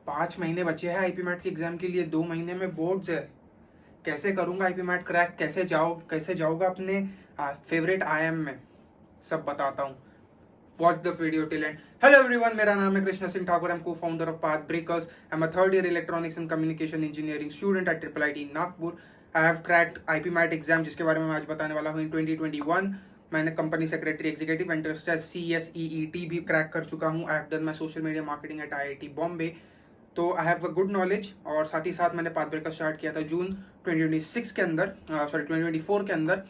5 महीने बचे हैं आईपी मैट के एग्जाम के लिए, 2 महीने में बोर्ड्स है। कैसे करूंगा आईपी मैट क्रैक, कैसे जाऊंगा अपने फेवरेट आईएम में, सब बताता हूँ। Watch the video till end. Hello everyone, मेरा नाम है Krishna Singh Thakur. I am co-founder of Path Breakers. I am a third year electronics and communication engineering student at IIIT Nagpur. I have cracked IP MAT exam, जिसके बारे में मैं आज बताने वाला हूँ। इन 2021 मैंने company secretary executive entrance test CSEET भी क्रैक कर चुका हूँ। I have done my social media marketing at IIT Bombay. तो I have a good knowledge. और साथ ही साथ मैंने पाथ ब्रेकर स्टार्ट किया था जून 2026 के अंदर, 2024 के अंदर।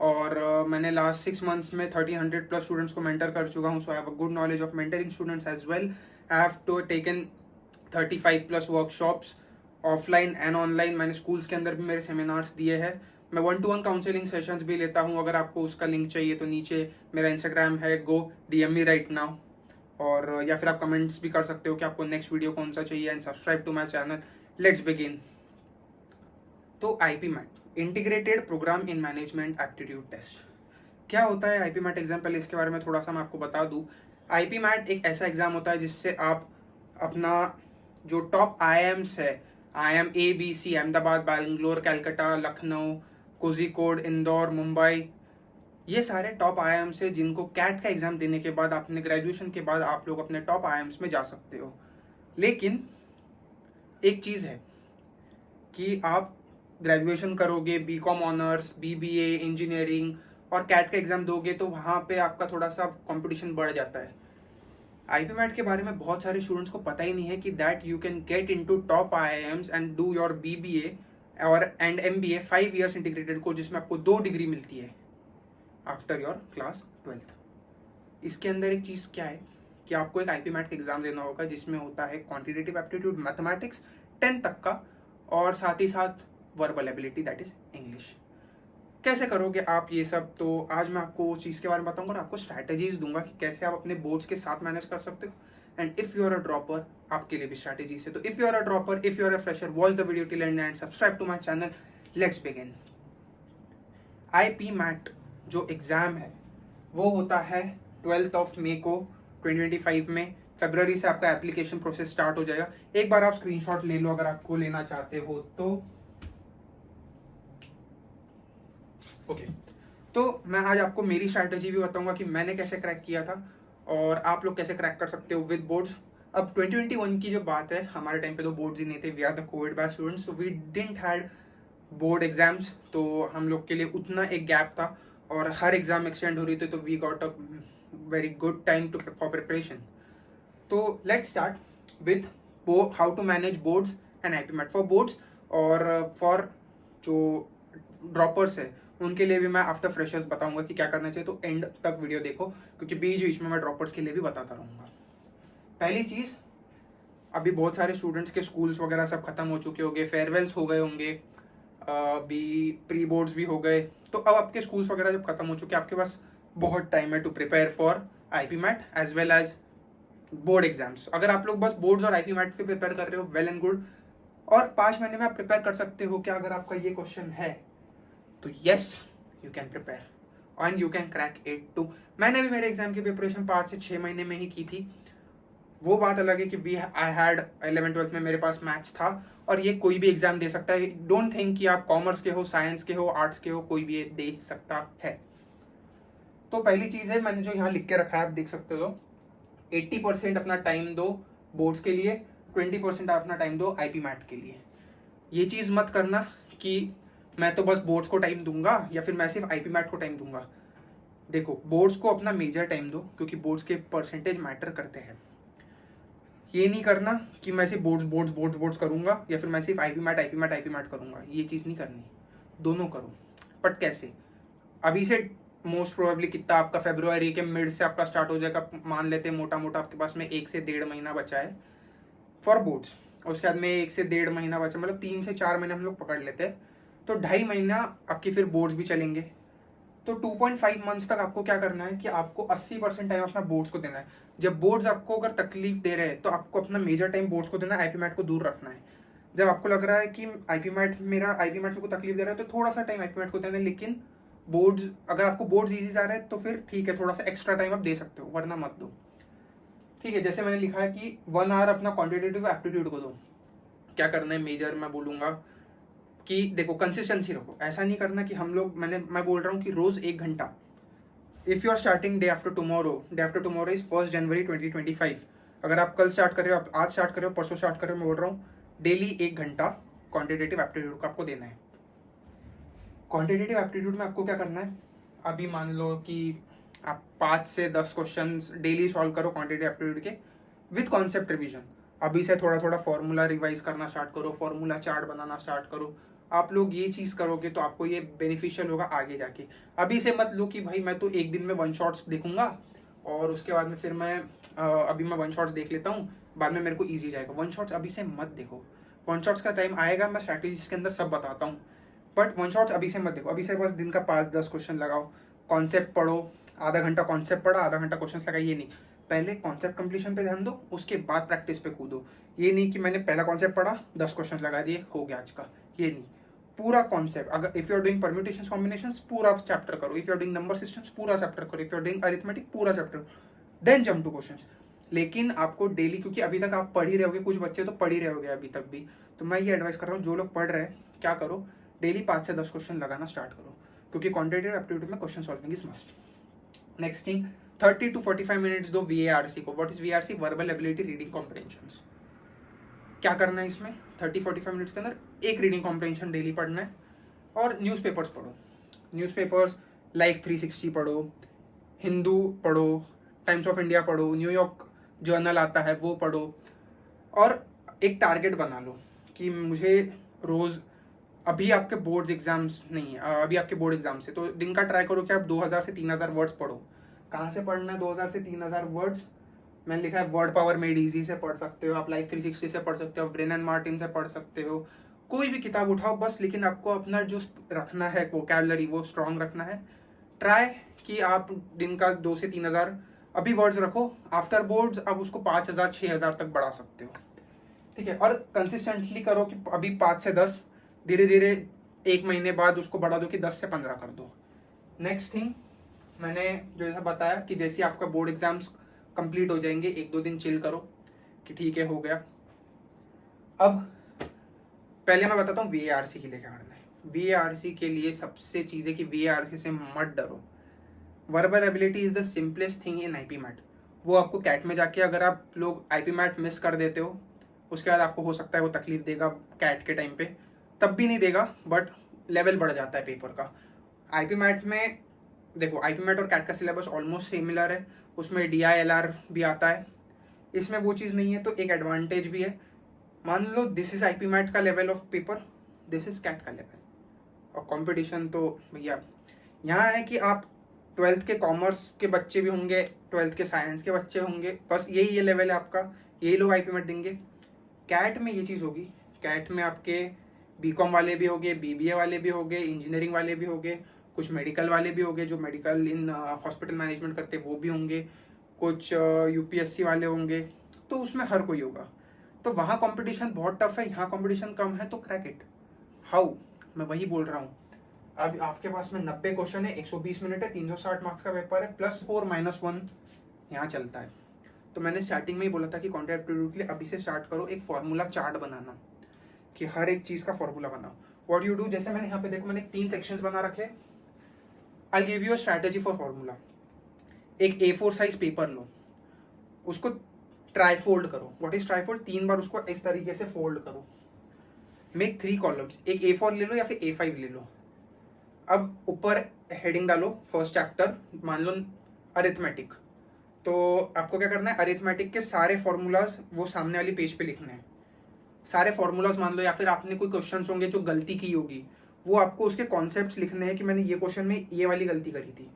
और मैंने लास्ट 6 मंथ्स में 1300 प्लस स्टूडेंट्स को मेंटर कर चुका हूँ। So I have a good knowledge of mentoring students as well. I have to taken 35 plus workshops offline and online. मैंने स्कूल्स के अंदर भी मेरे सेमिनार्स दिए हैं। मैं 1-to-1 काउंसलिंग सेशंस भी लेता हूँ। अगर आपको उसका लिंक चाहिए तो नीचे मेरा इंस्टाग्राम है, गो DM मी राइट नाउ। और या फिर आप कमेंट्स भी कर सकते हो कि आपको नेक्स्ट वीडियो कौन सा चाहिए। And subscribe to my channel. Let's begin. तो IPMAT, integrated programme in management aptitude test, क्या होता है आईपी मैट एग्जाम? पहले इसके बारे में थोड़ा सा मैं आपको बता दूं। आईपी मैट एक ऐसा एग्जाम होता है जिससे आप अपना जो टॉप IIMs है, IIM ABC, अहमदाबाद, बैंगलोर, कलकत्ता, लखनऊ, कोझिकोड, इंदौर, मुंबई, ये सारे टॉप IIMs है जिनको कैट का एग्जाम देने के बाद, अपने ग्रेजुएशन के बाद आप लोग अपने टॉप IIMs में जा सकते हो। लेकिन एक चीज़ है कि आप ग्रेजुएशन करोगे, BCom ऑनर्स, BBA इंजीनियरिंग, और कैट का एग्जाम दोगे तो वहाँ पे आपका थोड़ा सा कंपटीशन बढ़ जाता है। आईपी मैट के बारे में बहुत सारे स्टूडेंट्स को पता ही नहीं है कि that you can get into top IIMs and do your BBA और and MBA 5 years integrated course, जिसमें आपको 2 डिग्री मिलती है आफ्टर योर क्लास 12th। इसके अंदर एक चीज़ क्या है कि आपको एक आईपी मैट का एग्जाम देना होगा जिसमें होता है क्वांटिटेटिव एप्टीट्यूड मैथमेटिक्स 10 तक का, और साथ ही साथ verbal ability, that is English. कैसे करोगे आप ये सब? तो आज मैं आपको उस चीज़ के बारे में बताऊंगा और आपको स्ट्रैटेजीज दूंगा कि कैसे आप अपने बोर्ड्स के साथ मैनेज कर सकते हो। And if you are a dropper, आपके लिए भी स्ट्रैटेजीज है। तो if you are a dropper, if you are a fresher, watch the video till end subscribe to my channel. Let's begin. IP MAT जो exam है वो होता है 12 मई को 2025 में। फरवरी से आपका एप्लीकेशन प्रोसेस स्टार्ट हो जाएगा। एक बार आप स्क्रीनशॉट ले लो अगर आपको लेना चाहते हो तो। ओके, तो मैं आज आपको मेरी स्ट्रैटेजी भी बताऊंगा कि मैंने कैसे क्रैक किया था और आप लोग कैसे क्रैक कर सकते हो विद बोर्ड्स। अब 2021 की जो बात है, हमारे टाइम पे तो बोर्ड्स ही नहीं थे। We are the covid batch students, so we didn't had board exams. तो हम लोग के लिए उतना एक गैप था और हर एग्जाम एक्सटेंड हो रही थी, तो we got a very good time to for preparation. तो let's start with how to manage boards and IPMAT for boards. और फॉर जो ड्रॉपर्स है उनके लिए भी मैं आफ्टर फ्रेशर्स बताऊंगा कि क्या करना चाहिए। तो एंड तक वीडियो देखो, क्योंकि बीच बीच में मैं ड्रॉपर्स के लिए भी बताता रहूंगा। पहली चीज़, अभी बहुत सारे स्टूडेंट्स के स्कूल्स वगैरह सब खत्म हो चुके होंगे, फेयरवेल्स हो गए होंगे, अभी प्री बोर्ड्स भी हो गए। तो अब आपके स्कूल्स वगैरह जब खत्म हो चुके हैं, आपके पास बहुत टाइम है to prepare for IP MAT as well as board exams. अगर आप लोग बस बोर्ड्स और आईपी मैट पे प्रिपेयर कर रहे हो, वेल एंड गुड। और 5 महीने में आप प्रिपेयर कर सकते हो क्या? अगर आपका ये क्वेश्चन है तो yes, you can prepare and you can crack it too. मैंने भी मेरे एग्जाम की प्रिपरेशन 5 से 6 महीने में ही की थी। वो बात अलग है कि आई हैड 11th-12th में मेरे पास मैथ्स था, और ये कोई भी एग्जाम दे सकता है। डोंट थिंक कि आप कॉमर्स के हो, साइंस के हो, आर्ट्स के हो, कोई भी दे सकता है। तो पहली चीज है, मैंने जो यहाँ लिख के रखा है आप देख सकते हो, 80% अपना टाइम दो बोर्ड्स के लिए, 20% अपना टाइम दो आईपी मैट के लिए। ये चीज मत करना कि मैं तो बस बोर्ड्स को टाइम दूंगा या फिर मैं सिर्फ आईपी मैट को टाइम दूंगा। देखो, बोर्ड्स को अपना मेजर टाइम दो, क्योंकि बोर्ड्स के परसेंटेज मैटर करते हैं। ये नहीं करना कि मैं सिर्फ बोर्ड्स करूंगा या फिर मैं सिर्फ आईपी मैट करूंगा। ये चीज़ नहीं करनी, दोनों करो। बट कैसे? अभी से मोस्ट प्रोबेबली कितना आपका फरवरी के मिड से आपका स्टार्ट हो जाएगा, मान लेते हैं मोटा मोटा आपके पास में 1 से 1.5 महीना बचा है फॉर बोर्ड्स। उसके बाद में 1 से 1.5 महीना बचा, मतलब 3 से 4 महीने हम लोग पकड़ लेते हैं। तो 2.5 महीना आपकी फिर बोर्ड्स भी चलेंगे। तो 2.5 मंथ्स तक आपको क्या करना है कि आपको 80% टाइम अपना बोर्ड्स को देना है। जब बोर्ड्स आपको अगर तकलीफ दे रहे हैं तो आपको अपना मेजर टाइम बोर्ड्स को देना है, आईपी मैट को दूर रखना है। जब आपको लग रहा है कि आईपी मैट मेरे को तकलीफ दे रहा है, तो थोड़ा सा टाइम आईपी मैट को देना है। लेकिन बोर्ड्स, अगर आपको बोर्ड्स ईजी जा रहे हैं तो फिर ठीक है, थोड़ा सा एक्स्ट्रा टाइम आप दे सकते हो, वरना मत दो। ठीक है, जैसे मैंने लिखा है कि 1 आवर अपना क्वांटिटेटिव एप्टीट्यूड को दो। क्या करना है मेजर, मैं बोलूंगा कि देखो कंसिस्टेंसी रखो। ऐसा नहीं करना कि हम लोग, मैं बोल रहा हूँ कि रोज 1 घंटा। If you are starting day after tomorrow is 1 January 2025। अगर आप कल स्टार्ट कर रहे हो, आप आज स्टार्ट कर रहे हो, परसों स्टार्ट कर रहे हो, मैं बोल रहा हूँ डेली 1 घंटा क्वांटिटेटिव एप्टीट्यूड को आपको देना है। क्वांटिटेटिव एप्टीट्यूड में आपको क्या करना है, अभी मान लो कि आप 5 से 10 क्वेश्चन डेली सॉल्व करो क्वांटिटेटिव एप्टीट्यूड के विद कॉन्सेप्ट रिवीजन। अभी से थोड़ा थोड़ा फॉर्मूला रिवाइज करना स्टार्ट करो, फॉर्मूला चार्ट बनाना स्टार्ट करो। आप लोग ये चीज करोगे तो आपको ये बेनिफिशियल होगा आगे जाके। अभी से मत लो कि भाई मैं तो एक दिन में 1 शॉट्स देखूंगा और उसके बाद में फिर मैं अभी मैं 1 शॉट्स देख लेता हूँ, बाद में मेरे को ईजी जाएगा। 1 शॉट्स अभी से मत देखो। 1 शॉट्स का टाइम आएगा, मैं स्ट्रैटेजीज के अंदर सब बताता हूँ, बट 1 शॉट्स अभी से मत देखो। अभी से बस दिन का 5-10 क्वेश्चन लगाओ, कॉन्सेप्ट पढ़ो, आधा घंटा कॉन्सेप्ट पढ़ा, आधा घंटा क्वेश्चन लगाइए। ये नहीं, पहले कॉन्सेप्ट कंप्लीशन पे ध्यान दो, उसके बाद प्रैक्टिस पे कूदो। ये नहीं कि मैंने पहला कॉन्सेप्ट पढ़ा 10 क्वेश्चन लगा दिए हो गया आज का, ये नहीं। पूरा कॉन्सेप्ट, अगर if you are doing permutations combinations पूरा चैप्टर करो, if you are doing number systems पूरा चैप्टर करो, if you are doing arithmetic पूरा chapter, then jump to questions. लेकिन आपको डेली, क्योंकि अभी तक आप पढ़ ही रहोगे, कुछ बच्चे तो पढ़ ही रहोगे अभी तक भी, तो मैं ये एडवाइस कर रहा हूँ जो लोग पढ़ रहे हैं क्या करो, डेली 5 से 10 क्वेश्चन लगाना स्टार्ट करो, क्योंकि क्वांटिटेटिव एप्टीट्यूड में question solving is must. Next thing, 30 to 45 minutes दो VARC को। What is VARC? Verbal ability reading comprehensions. क्या करना है इसमें? 30-45 मिनट्स के अंदर एक रीडिंग कॉम्प्रिहेंशन डेली पढ़ना है। और न्यूज़पेपर्स पढ़ो, न्यूज़पेपर्स लाइफ 360 पढ़ो, हिंदू पढ़ो, टाइम्स ऑफ इंडिया पढ़ो, न्यूयॉर्क जर्नल आता है वो पढ़ो। और एक टारगेट बना लो कि मुझे रोज, अभी आपके बोर्ड एग्जाम्स नहीं है, अभी आपके बोर्ड एग्जाम्स है, तो दिन का ट्राई करो कि आप 2000 से 3000 वर्ड्स पढ़ो। कहाँ से पढ़ना है 2000 से 3000 वर्ड्स? मैंने लिखा है वर्ड पावर मेड इजी से पढ़ सकते हो आप, लाइफ 360 से पढ़ सकते हो, ब्रेन एंड मार्टिन से पढ़ सकते हो, कोई भी किताब उठाओ बस। लेकिन आपको अपना जो रखना है वोकैबुलरी वो स्ट्रांग रखना है। ट्राई कि आप दिन का 2 से 3000 अभी वर्ड्स रखो, आफ्टर बोर्ड्स आप उसको 5000 6000 तक बढ़ा सकते हो, ठीक है। और कंसिस्टेंटली करो कि अभी 5 से 10, धीरे धीरे 1 महीने बाद उसको बढ़ा दो कि 10 से 15 कर दो। नेक्स्ट थिंग, मैंने जो ऐसा बताया कि जैसे आपका बोर्ड एग्जाम्स कंप्लीट हो जाएंगे, 1-2 दिन चिल करो कि ठीक है हो गया। अब पहले मैं बताता हूँ VARC के लिए क्या करना है। VARC के लिए सबसे चीज़ है कि VARC से मत डरो। Verbal ability is the simplest thing in IP MAT. वो आपको कैट में जाके, अगर आप लोग IP मैट मिस कर देते हो उसके बाद आपको हो सकता है वो तकलीफ देगा कैट के टाइम पे, तब भी नहीं देगा बट लेवल बढ़ जाता है पेपर का। IP मैट में देखो, IP मैट और कैट का सिलेबस ऑलमोस्ट सिमिलर है, उसमें DILR भी आता है, इसमें वो चीज़ नहीं है, तो एक एडवांटेज भी है। मान लो दिस इज IP मैट का level of paper, this is CAT का लेवल, और कंपटीशन तो भैया यहाँ है कि आप 12th के कॉमर्स के बच्चे भी होंगे, 12th के साइंस के बच्चे होंगे, बस यही ये लेवल है आपका, यही लोग IP मैट देंगे। कैट में ये चीज़ होगी, कैट में आपके BCom वाले भी होंगे, BBA वाले भी होंगे, इंजीनियरिंग वाले भी होंगे, कुछ मेडिकल वाले भी होंगे जो मेडिकल इन हॉस्पिटल मैनेजमेंट करते वो भी होंगे, कुछ UPSC वाले होंगे, तो उसमें हर कोई होगा। तो वहाँ कंपटीशन बहुत टफ है, यहाँ कंपटीशन कम है, तो क्रैक इट। हाउ? मैं वही बोल रहा हूँ। अब आपके पास में 90 क्वेश्चन है, 120 मिनट है, 360 मार्क्स का पेपर है, +4 -1 यहाँ चलता है। तो मैंने स्टार्टिंग में ही बोला था कि कॉन्टेंट एप्टीट्यूड के लिए अभी से स्टार्ट करो एक फॉर्मूला चार्ट बनाना, कि हर एक चीज़ का फॉर्मूला बनाओ। व्हाट यू डू, जैसे मैंने यहाँ पे देखो, मैंने 3 सेक्शंस बना रखे। I give you a strategy for formula. एक A4 साइज पेपर लो, उसको ट्राईफोल्ड करो। What is ट्राईफोल्ड? 3 बार उसको इस तरीके से फोल्ड करो। मेक 3 कॉलम्स, एक A4 ले लो या फिर A5 ले लो। अब ऊपर हेडिंग डालो, फर्स्ट चैप्टर, मान लो अरिथमेटिक, तो आपको क्या करना है, अरिथमेटिक के सारे फॉर्मूलाज वो सामने वाली पेज पे लिखने हैं। सारे फॉर्मूलाज मान लो, या फिर आपने कोई क्वेश्चंस होंगे जो गलती की होगी, वो आपको उसके कॉन्सेप्ट्स लिखने हैं कि मैंने ये क्वेश्चन में ये वाली गलती करी थी।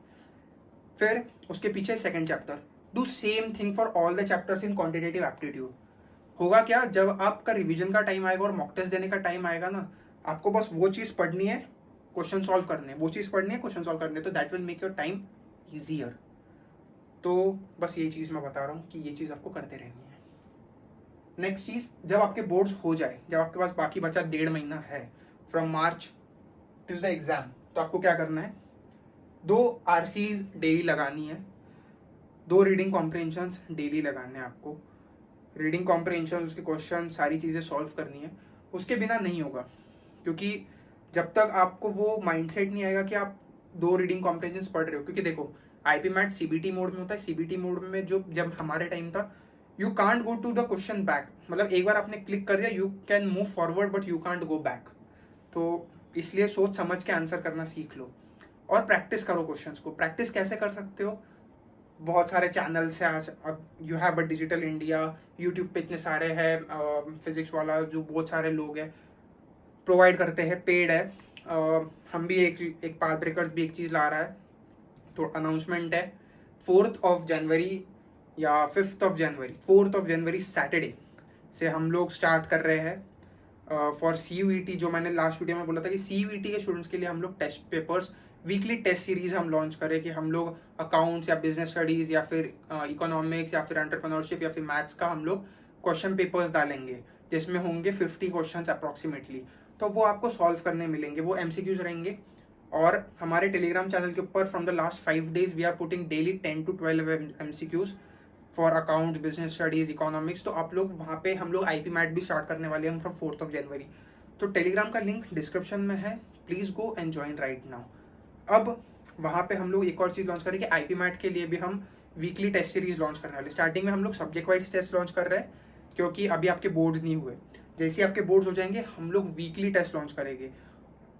फिर उसके पीछे second chapter, do same thing for all the chapters in quantitative aptitude. होगा क्या, जब आपका रिवीजन का टाइम आएगा और मॉक टेस्ट देने का टाइम आएगा ना, आपको बस वो चीज़ पढ़नी है, क्वेश्चन सॉल्व करने, वो चीज़ पढ़नी है, क्वेश्चन सॉल्व करने, तो that will make your time easier. तो बस ये चीज़ मैं बता रहा हूँ कि ये चीज़ आपको करते रहनी है। नेक्स्ट चीज़, जब आपके बोर्ड्स हो जाए, जब आपके पास बाकी बचा 1.5 महीना है from March till the exam, तो आपको क्या करना है, 2 RCs डेली लगानी है। 2 रीडिंग कॉम्प्रिहेंशंस डेली लगाने हैं आपको। रीडिंग कॉम्प्रिहेंशन, उसके क्वेश्चन, सारी चीज़ें सॉल्व करनी है, उसके बिना नहीं होगा। क्योंकि जब तक आपको वो माइंडसेट नहीं आएगा कि आप 2 रीडिंग कॉम्प्रिहेंशन पढ़ रहे हो, क्योंकि देखो आईपी मैट सीबीटी मोड में होता है। सीबीटी मोड में जो जब हमारे टाइम था, you can't go to the question back, मतलब एक बार आपने क्लिक कर दिया, you can move forward but you can't go back. तो इसलिए सोच समझ के आंसर करना सीख लो और प्रैक्टिस करो क्वेश्चंस को। प्रैक्टिस कैसे कर सकते हो, बहुत सारे चैनल्स हैं आज, अब you have a digital India, YouTube पे इतने सारे हैं, फिजिक्स वाला जो बहुत सारे लोग हैं प्रोवाइड करते हैं, पेड है। हम भी एक पाथ ब्रेकर्स भी एक चीज़ ला रहा है, तो अनाउंसमेंट है 4th ऑफ जनवरी या 5th of January, 4th of January Saturday से हम लोग स्टार्ट कर रहे हैं फॉर CUET। जो मैंने लास्ट वीडियो में बोला था कि CUET के स्टूडेंट्स के लिए हम लोग test papers, weekly test series हम लॉन्च करें कि हम लोग अकाउंट्स या बिजनेस स्टडीज या फिर इकोनॉमिक्स या फिर एंटरप्रेन्योरशिप या फिर मैथ्स का हम लोग क्वेश्चन पेपर्स डालेंगे, जिसमें होंगे 50 क्वेश्चन अप्रॉक्सीमेटली। तो वो आपको सॉल्व करने मिलेंगे, वो MCQs रहेंगे। और हमारे टेलीग्राम चैनल के ऊपर from the last 5 days we are putting daily 10 to 12 MCQs for account, business studies, economics. तो आप लोग वहाँ पे, हम लोग IP मैट भी स्टार्ट करने वाले हैं फ्रॉम 4th ऑफ जनवरी। तो टेलीग्राम का लिंक डिस्क्रिप्शन में है, please go and join right now. अब वहाँ पे हम लोग एक और चीज़ लॉन्च करेंगे, IP मैट के लिए भी हम वीकली टेस्ट सीरीज लॉन्च करने वाले। स्टार्टिंग में हम लोग सब्जेक्ट वाइज टेस्ट लॉन्च कर रहे हैं, क्योंकि अभी आपके बोर्ड्स नहीं हुए। जैसे आपके बोर्ड्स हो जाएंगे, हम लोग वीकली टेस्ट लॉन्च करेंगे।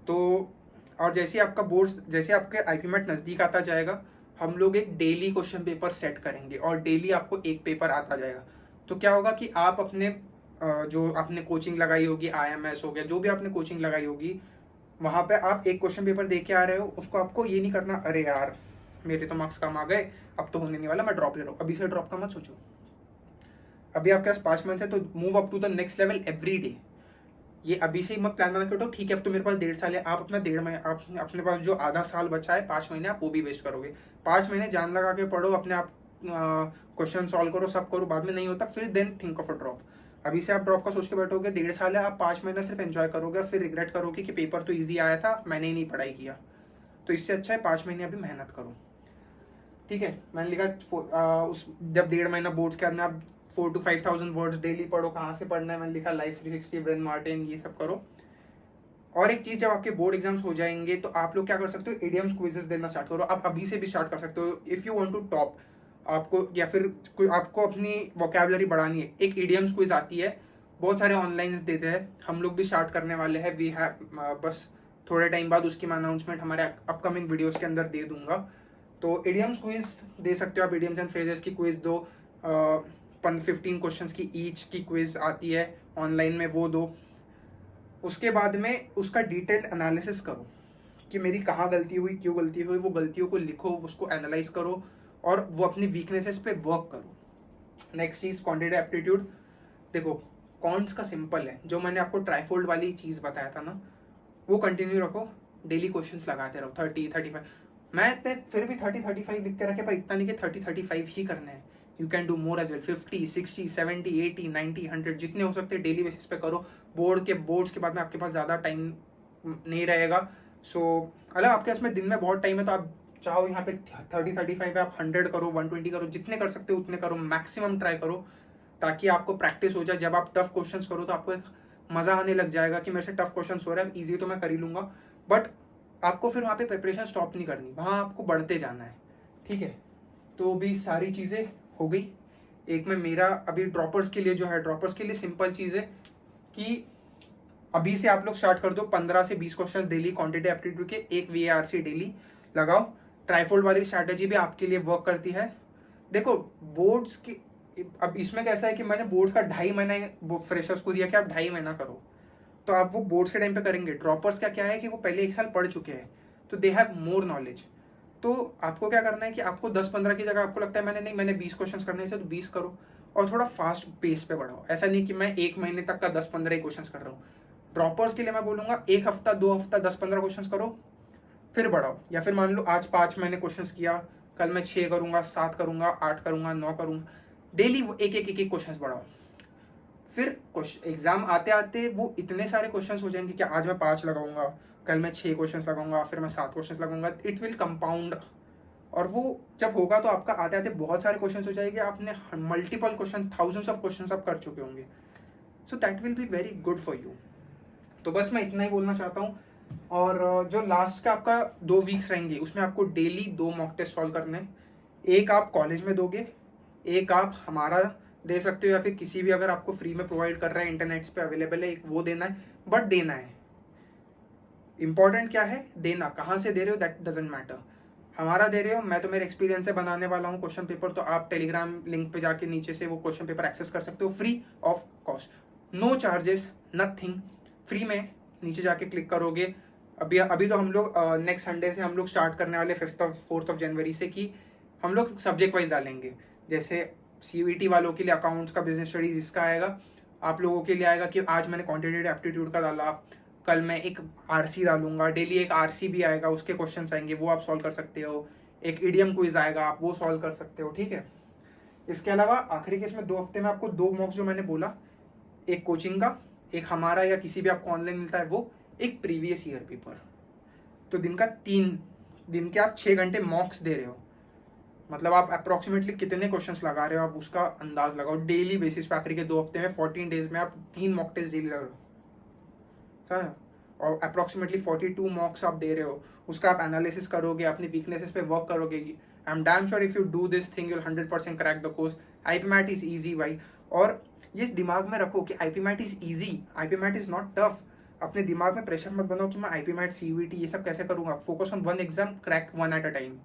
तो और जैसे आपका बोर्ड्स, जैसे आपके IP मैट नज़दीक आता जाएगा, हम लोग एक डेली क्वेश्चन पेपर सेट करेंगे और डेली आपको एक पेपर आता जाएगा। तो क्या होगा कि आप अपने जो आपने कोचिंग लगाई होगी, IMS हो गया, जो भी आपने कोचिंग लगाई होगी, वहाँ पे आप एक क्वेश्चन पेपर दे के आ रहे हो, उसको आपको ये नहीं करना अरे यार मेरे तो मार्क्स कम आ गए, अब तो होने नहीं वाला, मैं ड्रॉप ले रहा हूँ। अभी से ड्रॉप का मत सोचो, अभी आपके पास 5 मंथ है, तो move up to the next level every day. ये अभी से ही मत प्लान बना के उठो, ठीक है अब तो मेरे पास 1.5 साल है, आप अपना 1.5 महीने, आप अपने पास जो आधा साल बचा है, 5 महीने आप वो भी वेस्ट करोगे। 5 महीने जान लगा के पढ़ो, अपने आप क्वेश्चन सॉल्व करो, सब करो, बाद में नहीं होता फिर then think of a drop. अभी से आप ड्रॉप का सोच के बैठोगे, 1.5 साल है, आप 5 महीने सिर्फ एंजॉय करोगे और फिर रिग्रेट करोगे कि पेपर तो ईजी आया था, मैंने ही नहीं पढ़ाई किया। तो इससे अच्छा है 5 महीने अभी मेहनत करो, ठीक है। मैंने लिखा उस जब 1.5 महीना बोर्ड्स के अंदर आप 4 to 5,000 वर्ड्स डेली पढ़ो। कहाँ से पढ़ना है, मैंने लिखा लाइफ 360, ब्रेन मार्टिन, ये सब करो। और एक चीज, जब आपके बोर्ड एग्जाम्स हो जाएंगे तो आप लोग क्या कर सकते हो, इडियम्स क्विजेस देना स्टार्ट करो। आप अभी से भी स्टार्ट कर सकते हो if you want to top. आपको या फिर कोई आपको अपनी वोकैबुलरी बढ़ानी है, एक इडियम्स क्विज आती है, बहुत सारे ऑनलाइन देते हैं, हम लोग भी स्टार्ट करने वाले हैं। वी हैव बस थोड़े टाइम बाद उसकी मैं अनाउंसमेंट हमारे अपकमिंग वीडियोस के अंदर दे दूंगा। तो इडियम्स क्विज दे सकते हो आप, इडियम्स एंड फ्रेजेस की क्विज दो, 15 क्वेश्चंस की ईच की क्विज आती है ऑनलाइन में, वो दो। उसके बाद में उसका डिटेल्ड एनालिसिस करो कि मेरी कहाँ गलती हुई, क्यों गलती हुई, वो गलतियों को लिखो, उसको एनालाइज करो और वो अपनी वीकनेसेस पे वर्क करो। नेक्स्ट चीज क्वांटिटेटिव एप्टीट्यूड। देखो कॉन्ट्स का सिंपल है, जो मैंने आपको ट्राइफोल्ड वाली चीज बताया था ना, वो कंटिन्यू रखो, डेली क्वेश्चंस लगाते रहो, 30-35। मैं फिर भी 30-35 लिख के रखे, पर इतना नहीं कि 30-35 ही करने हैं। You can do more as well, 50, 60, 70, 80, 90, 100 जितने हो सकते हैं डेली बेसिस पे करो। बोर्ड्स के बाद में आपके पास ज़्यादा टाइम नहीं रहेगा। सो अगर आपके पास में दिन में बहुत टाइम है, तो आप चाहो यहाँ पे 30-35 है, आप 100 करो, 120 करो, जितने कर सकते हो उतने करो, मैक्सिमम ट्राई करो, ताकि आपको प्रैक्टिस हो जाए। जब आप टफ क्वेश्चंस करो तो आपको एक मजा आने लग जाएगा कि मेरे से टफ क्वेश्चंस हो रहा है, इजी तो मैं कर ही लूंगा। बट आपको फिर वहाँ पे प्रिपरेशन स्टॉप नहीं करनी, वहाँ आपको बढ़ते जाना है, ठीक है। तो भी सारी चीज़ें हो गई। एक में मेरा अभी ड्रॉपर्स के लिए जो है, ड्रॉपर्स के लिए सिंपल चीज़ है कि अभी से आप लोग स्टार्ट कर दो, 15 से 20 क्वेश्चन डेली क्वांटिटेटिव एप्टीट्यूड के, एक VARC डेली लगाओ। ट्राइफोल्ड वाली स्ट्रैटेजी भी आपके लिए वर्क करती है। देखो बोर्ड्स की, अब इसमें कैसा है कि मैंने बोर्ड्स का 2.5 महीना फ्रेशर्स को दिया कि आप 2.5 महीना करो, तो आप वो बोर्ड्स के टाइम पे करेंगे। ड्रॉपर्स का क्या है कि वो पहले 1 साल पढ़ चुके हैं, तो दे हैव मोर नॉलेज। तो आपको क्या करना है कि आपको 10-15 की जगह आपको लगता है मैंने 20 क्वेश्चंस करने हैं, तो 20 करो और थोड़ा फास्ट पेस पे बढ़ाओ। ऐसा नहीं कि मैं 1 महीने तक का 10-15 क्वेश्चंस कर रहा हूँ। ड्रॉपर्स के लिए मैं बोलूँगा 1 हफ्ता 2 हफ्ता 10-15 क्वेश्चंस करो, फिर बढ़ाओ। या फिर मान लो आज 5 मैंने क्वेश्चंस किया, कल मैं 6 करूँगा, 7 करूँगा, 8 करूँगा, 9 करूँगा, डेली एक क्वेश्चंस बढ़ाओ। फिर एग्जाम आते आते वो इतने सारे क्वेश्चंस हो जाएंगे कि आज मैं 5 लगाऊंगा, कल मैं 6 क्वेश्चंस लगाऊंगा, फिर मैं 7 क्वेश्चंस लगाऊंगा। इट विल कंपाउंड और वो जब होगा तो आपका आते आते बहुत सारे क्वेश्चन हो जाएंगे, आपने multiple question, thousands of question आप कर चुके होंगे. So that will be very good for you. तो बस मैं इतना ही बोलना चाहता हूँ. और जो लास्ट का आपका 2 वीक्स रहेंगे उसमें आपको डेली 2 मॉक टेस्ट सॉल्व करने हैं. एक आप कॉलेज में दोगे, एक आप हमारा दे सकते हो, या फिर किसी भी अगर आपको फ्री में प्रोवाइड कर रहा है, इंटरनेट पे अवेलेबल है, एक वो देना है. बट देना है. इंपॉर्टेंट क्या है, देना. कहाँ से दे रहे हो दैट डजेंट मैटर. हमारा दे रहे हो, मैं तो मेरे एक्सपीरियंस से बनाने वाला हूँ क्वेश्चन पेपर, तो आप टेलीग्राम लिंक पे जाके नीचे से वो क्वेश्चन पेपर एक्सेस कर सकते हो free of cost. No charges, nothing, free में नीचे जाके क्लिक करोगे. अभी तो हम लोग नेक्स्ट संडे से हम लोग स्टार्ट करने वाले 4 जनवरी से, कि हम लोग सब्जेक्ट वाइज डालेंगे. जैसे CUET वालों के लिए अकाउंट्स का, बिजनेस स्टडीज इसका आएगा. आप लोगों के लिए आएगा कि आज मैंने क्वांटिटेटिव एप्टीट्यूड का डाला, कल मैं एक RC डालूंगा, डेली एक RC भी आएगा, उसके क्वेश्चन आएंगे, वो आप सॉल्व कर सकते हो. एक इडियम क्विज आएगा, आप वो सॉल्व कर सकते हो. ठीक है. इसके अलावा आखिरी केस में 2 हफ्ते में आपको 2 मॉक्स जो मैंने बोला, एक कोचिंग का, एक हमारा या किसी भी आपको ऑनलाइन मिलता है वो, एक प्रीवियस ईयर पेपर. तो दिन का 3 दिन के आप 6 घंटे मॉक्स दे रहे हो. मतलब आप अप्रोक्सीमेटली कितने क्वेश्चंस लगा रहे हो, आप उसका अंदाज लगाओ. डेली बेसिस पे आखिरी के 2 हफ्ते में 14 डेज में आप 3 मॉक टेस्ट डेली लगा रहे हो. और अप्रोक्सीमेटली 42 मॉक्स आप दे रहे हो. उसका आप एनालिसिस करोगे, अपनी वीकनेसेस पे वर्क करोगे. I am damn sure if you do this thing you'll 100% crack the course. IP MAT is easy भाई. और ये दिमाग में रखो कि IP MAT is easy, IP MAT is not tough. अपने दिमाग में प्रेशर मत बनाओ कि मैं IP मैट, CUET ये सब कैसे करूंगा. Focus on one exam, crack one at a time.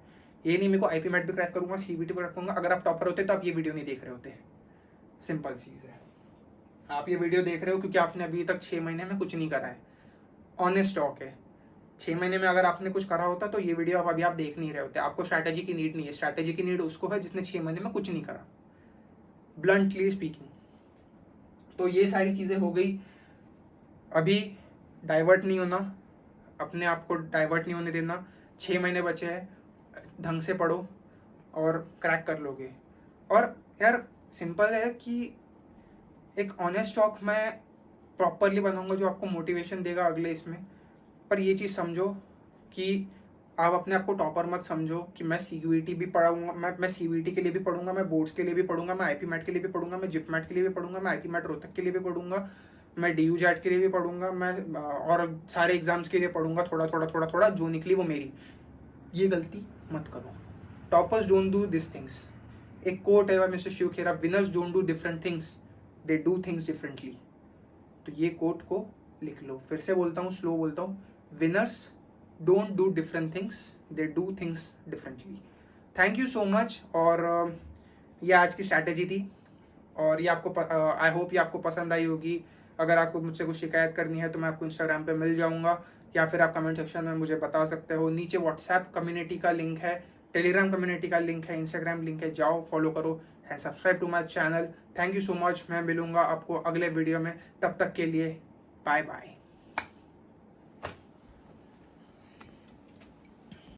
ये नहीं मेरे को IP मैट भी क्रैक करूंगा, CUET भी क्रैक करूंगा. अगर आप टॉपर होते तो आप ये वीडियो नहीं देख रहे होते. सिंपल चीज है. आप ये वीडियो देख रहे हो क्योंकि आपने अभी तक 6 महीने में कुछ नहीं करा है. ऑनेस्ट टॉक है. 6 महीने में अगर आपने कुछ करा होता तो ये वीडियो अभी आप देख नहीं रहे होते. आपको स्ट्रैटेजी की नीड नहीं है. स्ट्रैटेजी की नीड उसको है जिसने 6 महीने में कुछ नहीं करा, ब्लंटली स्पीकिंग. तो ये सारी चीजें हो गई. अभी डाइवर्ट नहीं होना, अपने आप को डाइवर्ट नहीं होने देना. 6 महीने बचे हैं, ढंग से पढ़ो और क्रैक कर लोगे. और यार सिंपल है कि एक ऑनेस्ट टॉक मैं प्रॉपरली बनाऊंगा जो आपको मोटिवेशन देगा अगले इसमें. पर ये चीज़ समझो कि आप अपने आप को टॉपर मत समझो कि मैं CUET भी पढ़ाऊंगा, मैं CUET के लिए भी पढ़ूंगा, मैं बोर्ड्स के लिए भी पढ़ूंगा, मैं IP मैट के लिए भी पढ़ूंगा, मैं जिप मैट के लिए भी पढ़ूंगा, मैं IP मैट रोहतक के लिए भी पढ़ूंगा, मैं DU JAT के लिए भी पढ़ूंगा, मैं और सारे एग्जाम्स के लिए पढ़ूंगा. थोड़ा थोड़ा थोड़ा थोड़ा जो निकली वो मेरी. ये गलती मत करो. Toppers don't do this things. एक कोट है mister Shiv Khera, winners don't do different things, they do things differently. तो ये कोट को लिख लो. फिर से बोलता हूँ, स्लो बोलता हूँ. Winners don't do different things, they do things differently. Thank you so much. और ये आज की स्ट्रैटेजी थी. और ये आपको आई होप ये आपको पसंद आई होगी. अगर आपको मुझसे कुछ शिकायत करनी है तो मैं आपको इंस्टाग्राम पे मिल जाऊंगा, या फिर आप कमेंट सेक्शन में मुझे बता सकते हो. नीचे व्हाट्सएप कम्युनिटी का लिंक है, टेलीग्राम कम्युनिटी का लिंक है, इंस्टाग्राम लिंक है. जाओ फॉलो करो and subscribe to my channel. Thank you so much. मैं मिलूंगा आपको अगले वीडियो में. तब तक के लिए बाय बाय.